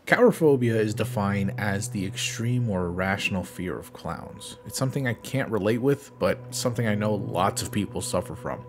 Coulrophobia is defined as the extreme or irrational fear of clowns. It's something I can't relate with, but something I know lots of people suffer from.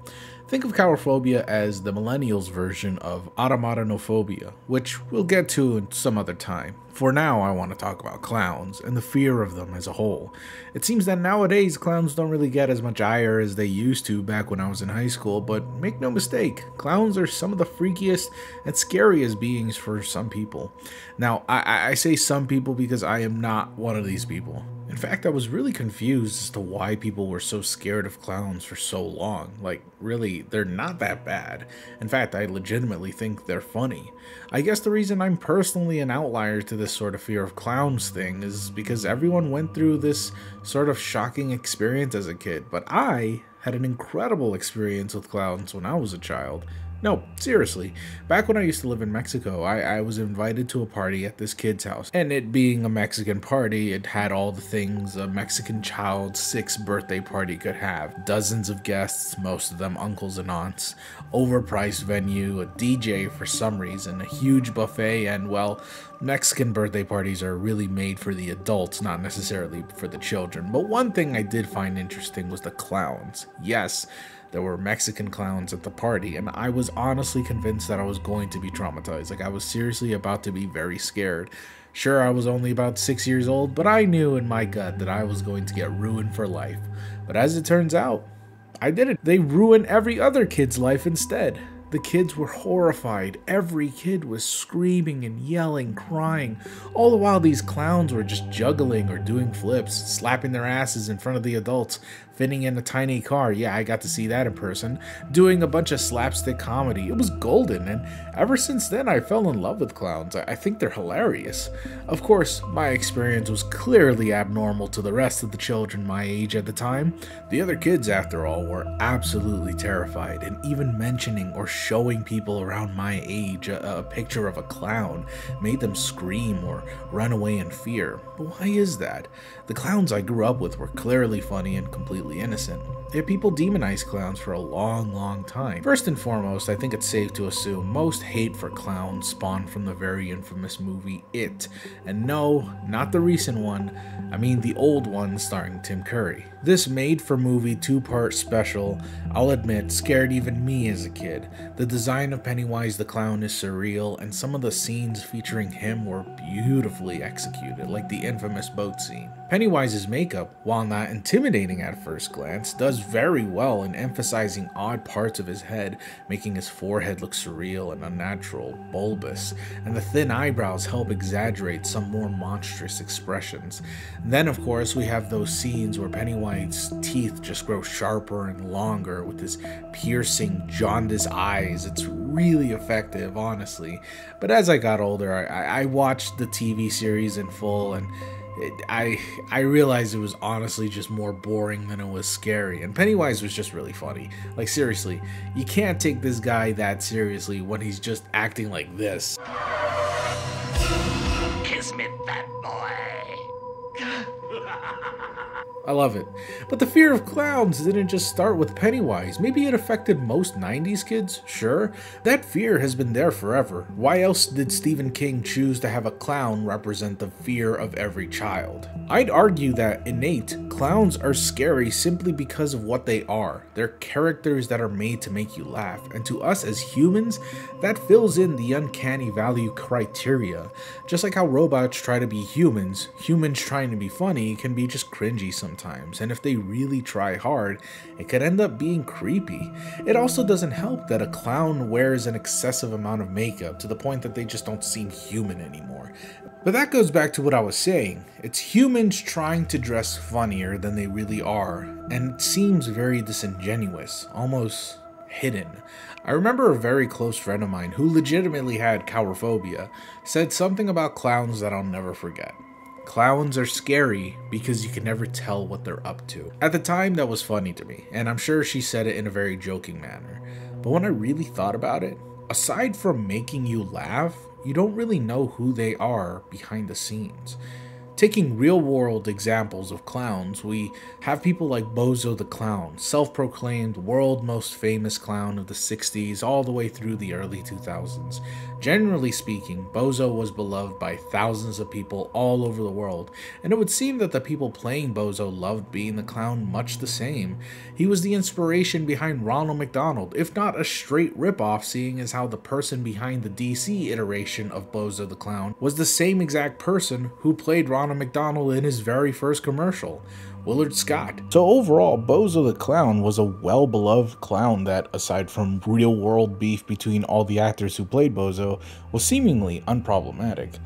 Think of coulrophobia as the millennials' version of automatonophobia, which we'll get to in some other time. For now, I want to talk about clowns and the fear of them as a whole. It seems that nowadays clowns don't really get as much ire as they used to back when I was in high school, but make no mistake, clowns are some of the freakiest and scariest beings for some people. Now, I say some people because I am not one of these people. In fact, I was really confused as to why people were so scared of clowns for so long. Like, really, they're not that bad. In fact, I legitimately think they're funny. I guess the reason I'm personally an outlier to this sort of fear of clowns thing is because everyone went through this sort of shocking experience as a kid, but I had an incredible experience with clowns when I was a child. No, seriously, back when I used to live in Mexico, I was invited to a party at this kid's house, and it being a Mexican party, it had all the things a Mexican child's 6th birthday party could have. Dozens of guests, most of them uncles and aunts, overpriced venue, a DJ for some reason, a huge buffet, and well, Mexican birthday parties are really made for the adults, not necessarily for the children. But one thing I did find interesting was the clowns. Yes, there were Mexican clowns at the party, and I was honestly convinced that I was going to be traumatized. Like, I was seriously about to be very scared. Sure, I was only about 6 years old, but I knew in my gut that I was going to get ruined for life. But as it turns out, I didn't. They ruined every other kid's life instead. The kids were horrified. Every kid was screaming and yelling, crying, all the while these clowns were just juggling or doing flips, slapping their asses in front of the adults, fitting in a tiny car. Yeah, I got to see that in person. Doing a bunch of slapstick comedy. It was golden, and ever since then I fell in love with clowns. I think they're hilarious. Of course, my experience was clearly abnormal to the rest of the children my age at the time. The other kids, after all, were absolutely terrified, and even mentioning or showing people around my age a picture of a clown made them scream or run away in fear. But why is that? The clowns I grew up with were clearly funny and completely innocent. Yet people demonized clowns for a long time. First and foremost, I think it's safe to assume most hate for clowns spawned from the very infamous movie It. And no, not the recent one, I mean the old one starring Tim Curry. This made-for-movie 2-part special, I'll admit, scared even me as a kid. The design of Pennywise the Clown is surreal, and some of the scenes featuring him were beautifully executed, like the infamous boat scene. Pennywise's makeup, while not intimidating at first glance, does very well in emphasizing odd parts of his head, making his forehead look surreal and unnatural, bulbous, and the thin eyebrows help exaggerate some more monstrous expressions. Then, of course, we have those scenes where Pennywise's teeth just grow sharper and longer with his piercing, jaundiced eyes. It's really effective, honestly. But as I got older, I watched the TV series in full, and I realized it was honestly just more boring than it was scary, and Pennywise was just really funny. Like, seriously, you can't take this guy that seriously when he's just acting like this. Kiss me, fat boy. I love it. But the fear of clowns didn't just start with Pennywise. Maybe it affected most 90s kids, sure. That fear has been there forever. Why else did Stephen King choose to have a clown represent the fear of every child? I'd argue that innate, clowns are scary simply because of what they are. They're characters that are made to make you laugh, and to us as humans, that fills in the uncanny value criteria. Just like how robots try to be humans, humans trying to be funny can be just cringy sometimes, and if they really try hard, it could end up being creepy. It also doesn't help that a clown wears an excessive amount of makeup to the point that they just don't seem human anymore. But that goes back to what I was saying. It's humans trying to dress funnier than they really are, and it seems very disingenuous, almost hidden. I remember a very close friend of mine who legitimately had coulrophobia said something about clowns that I'll never forget. Clowns are scary because you can never tell what they're up to. At the time, that was funny to me, and I'm sure she said it in a very joking manner. But when I really thought about it, aside from making you laugh, you don't really know who they are behind the scenes. Taking real-world examples of clowns, we have people like Bozo the Clown, self-proclaimed world most famous clown of the 60s all the way through the early 2000s. Generally speaking, Bozo was beloved by thousands of people all over the world, and it would seem that the people playing Bozo loved being the clown much the same. He was the inspiration behind Ronald McDonald, if not a straight ripoff, seeing as how the person behind the DC iteration of Bozo the Clown was the same exact person who played Ronald McDonald in his very first commercial, Willard Scott. So overall, Bozo the Clown was a well-beloved clown that, aside from real-world beef between all the actors who played Bozo, was seemingly unproblematic.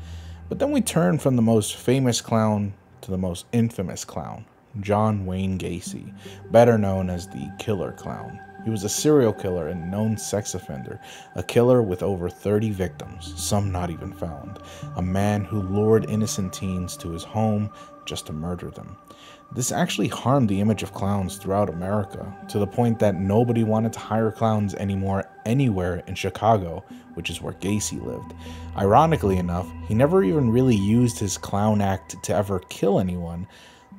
But then we turn from the most famous clown to the most infamous clown, John Wayne Gacy, better known as the Killer Clown. He was a serial killer and known sex offender, a killer with over 30 victims, some not even found, a man who lured innocent teens to his home just to murder them. This actually harmed the image of clowns throughout America, to the point that nobody wanted to hire clowns anymore anywhere in Chicago, which is where Gacy lived. Ironically enough, he never even really used his clown act to ever kill anyone,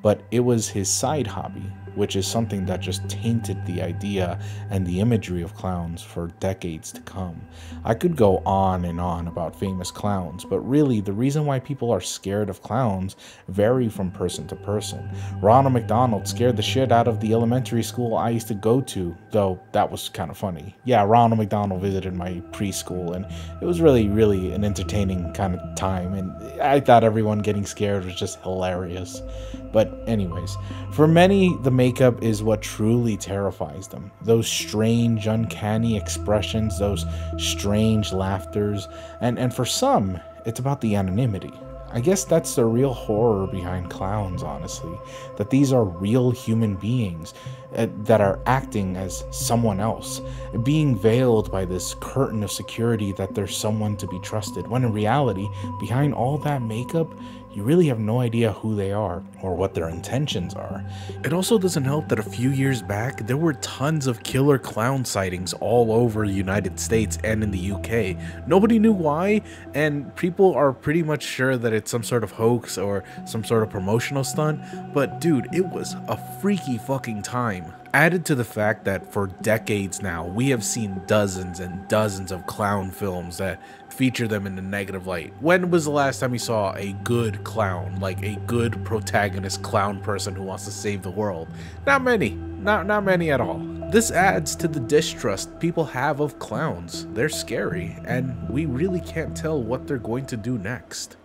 but it was his side hobby, which is something that just tainted the idea and the imagery of clowns for decades to come. I could go on and on about famous clowns, but really the reason why people are scared of clowns vary from person to person. Ronald McDonald scared the shit out of the elementary school I used to go to, though that was kind of funny. Yeah, Ronald McDonald visited my preschool, and it was really an entertaining kind of time, and I thought everyone getting scared was just hilarious. But anyways, for many, the makeup is what truly terrifies them. Those strange, uncanny expressions, those strange laughters, and for some, it's about the anonymity. I guess that's the real horror behind clowns, honestly, that these are real human beings that are acting as someone else, being veiled by this curtain of security that there's someone to be trusted, when in reality, behind all that makeup, you really have no idea who they are or what their intentions are. It also doesn't help that a few years back, there were tons of killer clown sightings all over the United States and in the UK. Nobody knew why, and people are pretty much sure that it's some sort of hoax or some sort of promotional stunt, but dude, it was a freaky fucking time. Added to the fact that for decades now, we have seen dozens and dozens of clown films that feature them in a negative light. When was the last time you saw a good clown, like a good protagonist clown person who wants to save the world? Not many. Not many at all. This adds to the distrust people have of clowns. They're scary, and we really can't tell what they're going to do next.